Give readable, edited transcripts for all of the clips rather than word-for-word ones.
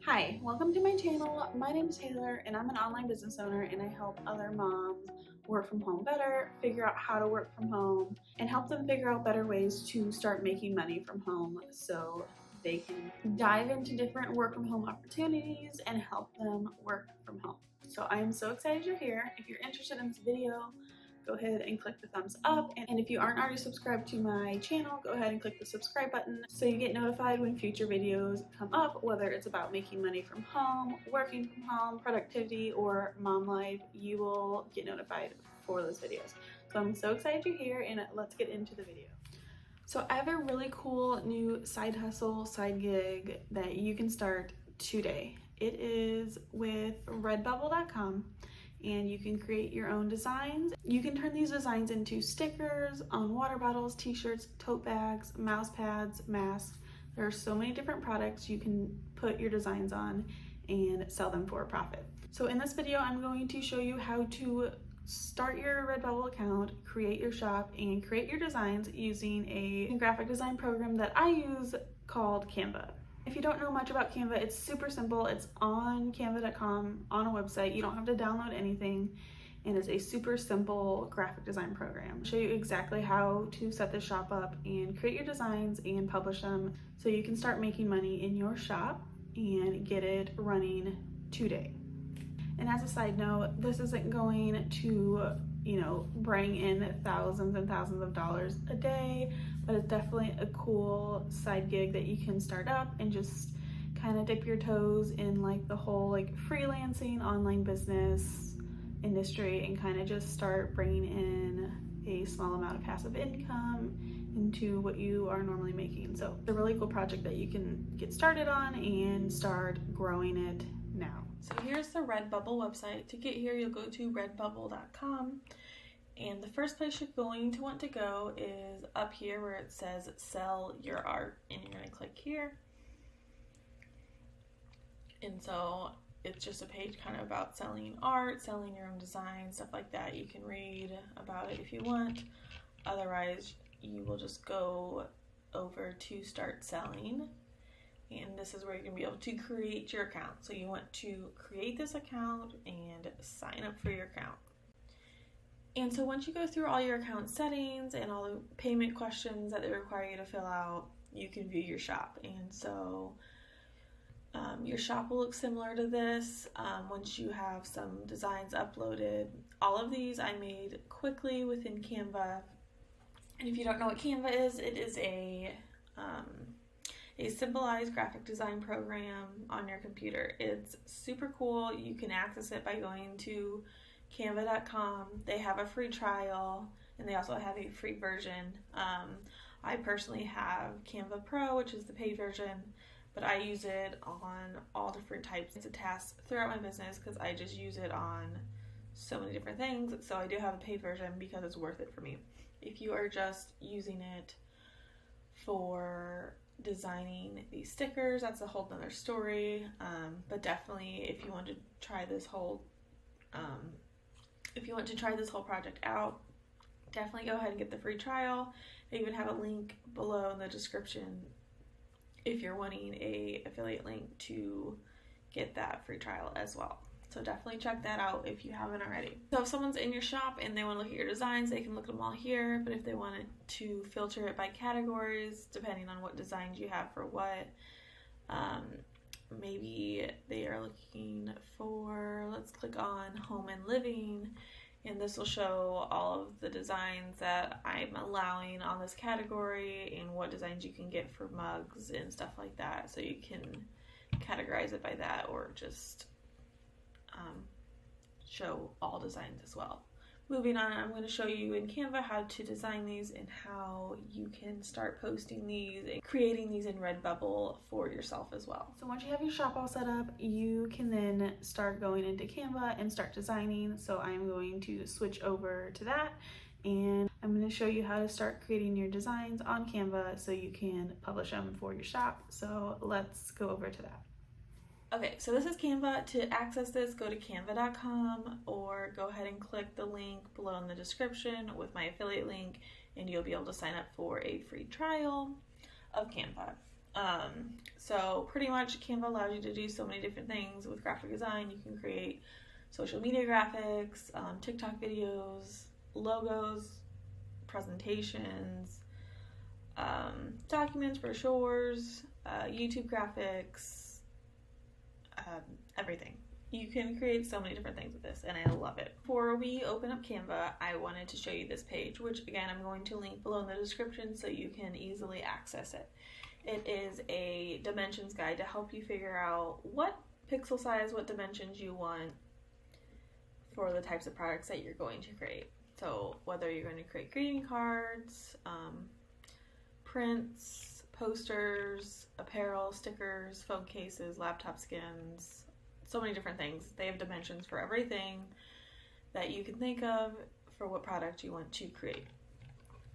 Hi, welcome to my channel. My name is Taylor and I'm an online business owner and I help other moms work from home better, figure out how to work from home, and help them figure out better ways to start making money from home so they can dive into different work from home opportunities and help them work from home. So I am so excited you're here. If you're interested in this video, go ahead and click the thumbs up. And if you aren't already subscribed to my channel, go ahead and click the subscribe button so you get notified when future videos come up, whether it's about making money from home, working from home, productivity, or mom life. You will get notified for those videos. So I'm so excited you're here, and let's get into the video. So I have a really cool new side hustle, side gig that you can start today. It is with Redbubble.com. And you can create your own designs. You can turn these designs into stickers on water bottles, t-shirts, tote bags, mouse pads, masks. There are so many different products you can put your designs on and sell them for a profit. So in this video, I'm going to show you how to start your Redbubble account, create your shop, and create your designs using a graphic design program that I use called Canva. If you don't know much about Canva, it's super simple. It's on canva.com on a website. You don't have to download anything, and it's a super simple graphic design program. I'll show you exactly how to set this shop up and create your designs and publish them so you can start making money in your shop and get it running today. And as a side note, this isn't going to, bring in thousands and thousands of dollars a day, but it's definitely a cool side gig that you can start up and just kind of dip your toes in like the whole freelancing online business industry and kind of just start bringing in a small amount of passive income into what you are normally making. So it's a really cool project that you can get started on and start growing it now. So here's the Redbubble website. To get here, you'll go to redbubble.com, and the first place you're going to want to go is up here where it says sell your art, and you're going to click here. And so it's just a page kind of about selling art, selling your own design, stuff like that. You can read about it if you want. Otherwise, you will just go over to start selling. And this is where you're going to be able to create your account. So you want to create this account and sign up for your account. And so once you go through all your account settings and all the payment questions that they require you to fill out, you can view your shop. And so your shop will look similar to this once you have some designs uploaded. All of these I made quickly within Canva. And if you don't know what Canva is, it is a simplified graphic design program on your computer. It's super cool. You can access it by going to canva.com. They have a free trial and they also have a free version. I personally have Canva Pro, which is the paid version, but I use it on all different types of tasks throughout my business because I just use it on so many different things. So I do have a paid version because it's worth it for me. If you are just using it for designing these stickers, that's a whole nother story, but definitely if you want to try this whole project out, definitely go ahead and get the free trial. I even have a link below in the description if you're wanting a affiliate link to get that free trial as well. So definitely check that out if you haven't already. So if someone's in your shop and they want to look at your designs, they can look at them all here. But if they wanted to filter it by categories, depending on what designs you have for what, maybe they are looking for, let's click on home and living, and this will show all of the designs that I'm allowing on this category and what designs you can get for mugs and stuff like that. So you can categorize it by that or just show all designs as well. Moving on, I'm going to show you in Canva how to design these and how you can start posting these and creating these in Redbubble for yourself as well. So once you have your shop all set up, you can then start going into Canva and start designing. So I'm going to switch over to that and I'm going to show you how to start creating your designs on Canva so you can publish them for your shop. So let's go over to that. Okay, so this is Canva. To access this, go to canva.com or go ahead and click the link below in the description with my affiliate link and you'll be able to sign up for a free trial of Canva. So pretty much Canva allows you to do so many different things with graphic design. You can create social media graphics, TikTok videos, logos, presentations, documents, brochures, YouTube graphics, everything. You can create so many different things with this, and I love it. Before we open up Canva, I wanted to show you this page, which again, I'm going to link below in the description so you can easily access it. It is a dimensions guide to help you figure out what pixel size, what dimensions you want for the types of products that you're going to create. So whether you're going to create greeting cards, prints, posters, apparel, stickers, phone cases, laptop skins, so many different things. They have dimensions for everything that you can think of for what product you want to create.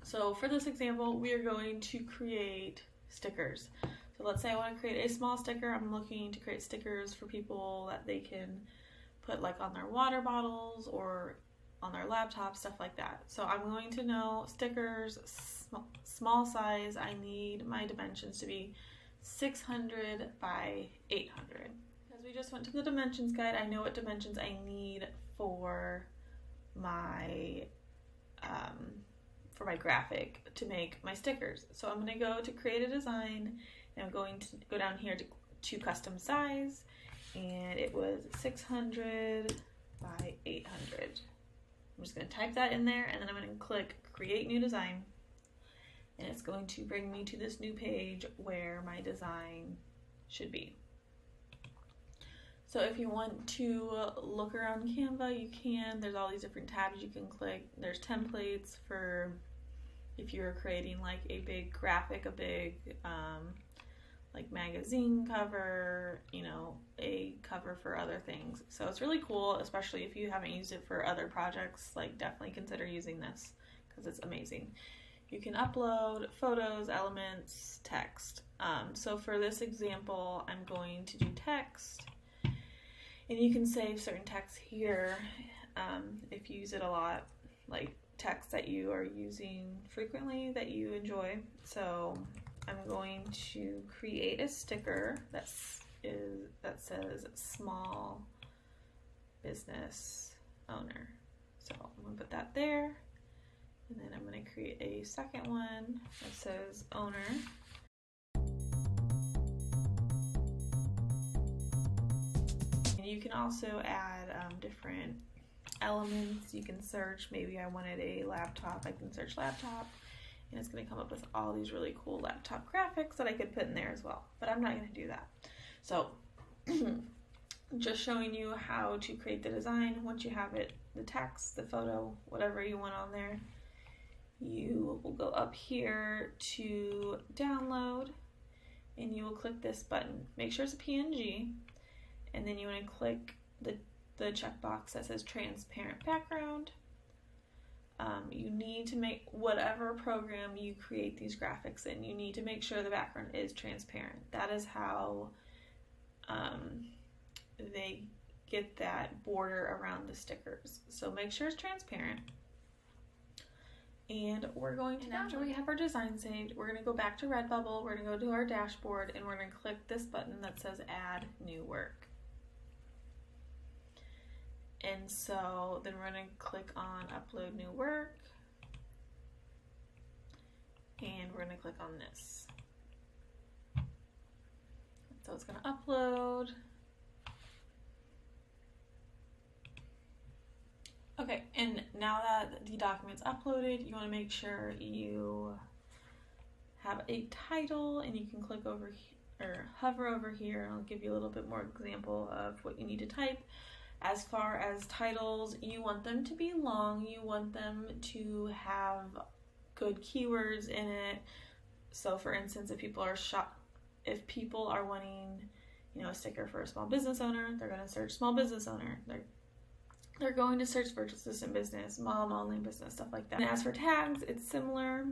So for this example, we are going to create stickers. So let's say I want to create a small sticker. I'm looking to create stickers for people that they can put like on their water bottles or on their laptop, stuff like that. So I'm going to know stickers, small size. I need my dimensions to be 600 by 800. Because we just went to the dimensions guide, I know what dimensions I need for my graphic to make my stickers. So I'm going to go to create a design, and I'm going to go down here to custom size, and it was 600 by 800. I'm just going to type that in there, and then I'm going to click create new design, and it's going to bring me to this new page where my design should be. So if you want to look around Canva, you can. There's all these different tabs you can click. There's templates for if you're creating like a big graphic, a big like magazine cover, you know, a cover for other things. So it's really cool, especially if you haven't used it for other projects. Like, definitely consider using this because it's amazing. You can upload photos, elements, text. So for this example, I'm going to do text, and you can save certain text here if you use it a lot, like text that you are using frequently that you enjoy. So I'm going to create a sticker that says small business owner. So I'm going to put that there, and then I'm going to create a second one that says owner. And you can also add different elements. You can search, maybe I wanted a laptop, I can search laptop, and it's going to come up with all these really cool laptop graphics that I could put in there as well, but I'm not going to do that. So just showing you how to create the design. Once you have it, the text, the photo, whatever you want on there, you will go up here to download, and you will click this button. Make sure it's a PNG, and then you want to click the checkbox that says transparent background. You need to make whatever program you create these graphics in, you need to make sure the background is transparent. That is how they get that border around the stickers. So make sure it's transparent. And we're going to, and after we have our design saved, we're going to go back to Redbubble, we're going to go to our dashboard, and we're going to click this button that says add new work. And so then we're going to click on upload new work, and we're going to click on this. So it's going to upload. Okay, and now that the document's uploaded, you want to make sure you have a title, and you can click over here or hover over here, and I'll give you a little bit more example of what you need to type. As far as titles, you want them to be long, you want them to have good keywords in it. So for instance, if people are wanting, you know, a sticker for a small business owner, they're going to search small business owner. They're going to search virtual assistant business, mom, online business, stuff like that. And as for tags, it's similar.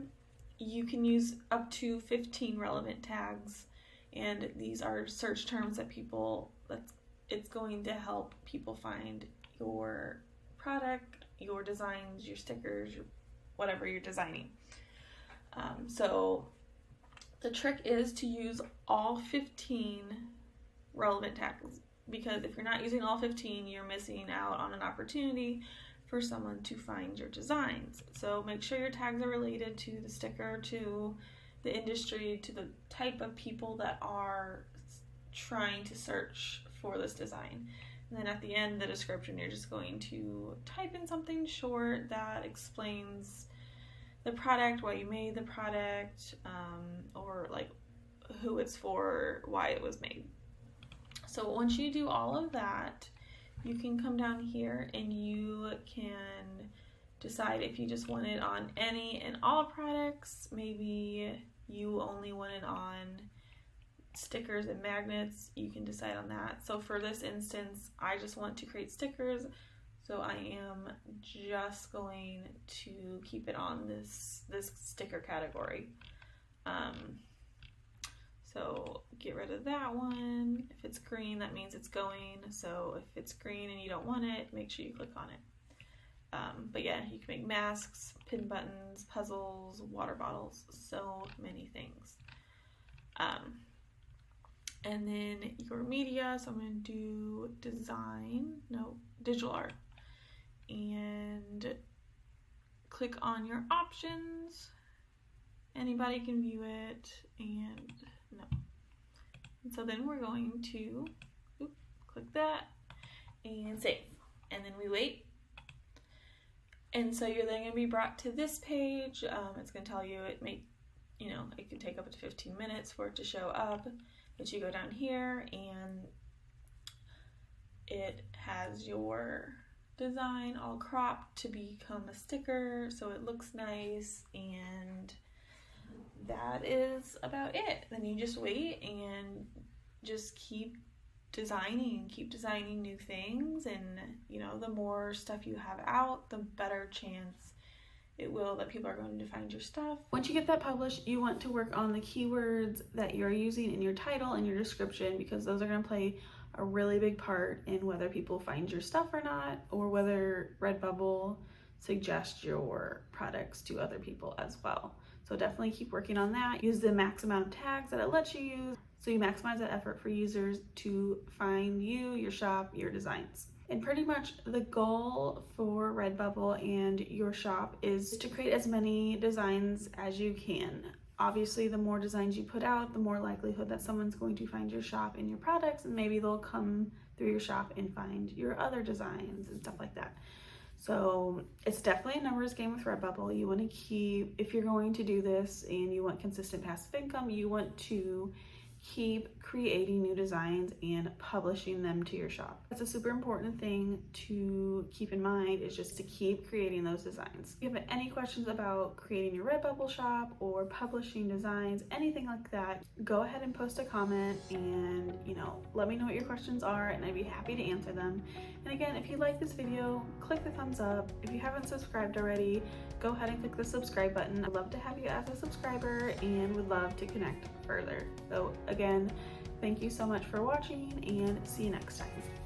You can use up to 15 relevant tags, and these are search terms that it's going to help people find your product, your designs, your stickers, whatever you're designing. So The trick is to use all 15 relevant tags, because if you're not using all 15, you're missing out on an opportunity for someone to find your designs. So make sure your tags are related to the sticker, to the industry, to the type of people that are trying to search for this design. And then at the end, the description, you're just going to type in something short that explains the product, why you made the product, or like who it's for, why it was made. So once you do all of that, you can come down here and you can decide if you just want it on any and all products. Maybe you only want it on stickers and magnets. You can decide on that. So for this instance, I just want to create stickers, so I am just going to keep it on this sticker category. So get rid of that one. If it's green, that means it's going. So if it's green and you don't want it, make sure you click on it. But yeah, you can make masks, pin buttons, puzzles, water bottles, so many things. And then your media, so I'm going to do digital art. And click on your options. Anybody can view it, and no. And so then we're going to click that and save. And then we wait. And so you're then going to be brought to this page. It's going to tell you it can take up to 15 minutes for it to show up. But you go down here and it has your design all cropped to become a sticker, so it looks nice, and that is about it. Then you just wait and just keep designing new things, and the more stuff you have out, the better chance it will that people are going to find your stuff. Once you get that published, you want to work on the keywords that you're using in your title and your description, because those are going to play a really big part in whether people find your stuff or not, or whether Redbubble suggests your products to other people as well. So definitely keep working on that. Use the max amount of tags that it lets you use, so you maximize that effort for users to find you, your shop, your designs. And pretty much the goal for Redbubble and your shop is to create as many designs as you can. Obviously, the more designs you put out, the more likelihood that someone's going to find your shop and your products, and maybe they'll come through your shop and find your other designs and stuff like that. So it's definitely a numbers game with Redbubble. You want to keep, if you're going to do this and you want consistent passive income, you want to keep creating new designs and publishing them to your shop. That's a super important thing to keep in mind, is just to keep creating those designs. If you have any questions about creating your Redbubble shop or publishing designs, anything like that, go ahead and post a comment and let me know what your questions are, and I'd be happy to answer them. And again, if you like this video, click the thumbs up. If you haven't subscribed already, go ahead and click the subscribe button. I'd love to have you as a subscriber and would love to connect further. So again, thank you so much for watching, and see you next time.